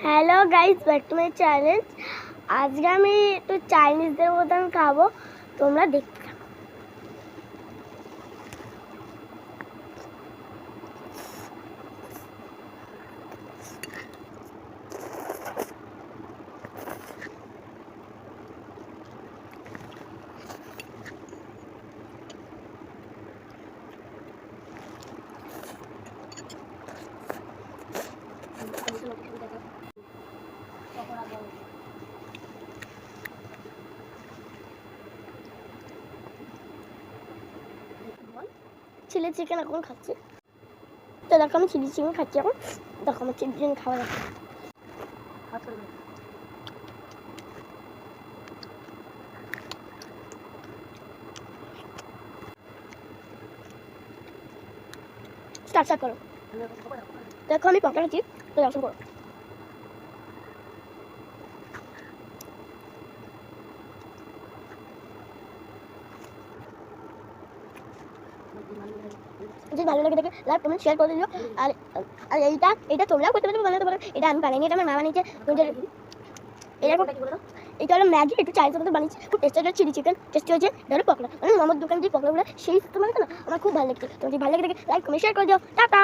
Hello guys, back to my channel. আজকে আমি একটু চাইনিজদের মতন খাবো, তোমরা দেখতে থাকো। চিলি চিকেন এখন খাচ্ছি, তো দেখো আমি চিলি চিকেন খাচ্ছি এখন। দেখো আমার চিলি চিকেন খাওয়া যাচ্ছে। স্টার্ট করো। দেখো আমি পকড়া খাচ্ছি, তো দর্শন করো। যদি ভালো লাগে দেখে লাইক কমেন্ট শেয়ার করে দিও। আর আর এইটা তোমরাও করতে পারো, বানাতে পারো। এটা আমি বানাইনি, এটা আমার মা বানিয়েছে। এটা হলো ম্যাগি, একটু চাইনিজ মতো বানিয়েছি, খুব টেস্টি। এটা চিলি চিকেন টেস্টি হয়েছে। এটা হলো পকোড়া, মানে মামার দোকান যে পকোড়াগুলো সেই তোমার না আমার খুব ভালো লাগছে। তোমার যদি ভালো লাগে দেখে লাইক কমেন্ট শেয়ার করে দিও। টাটা।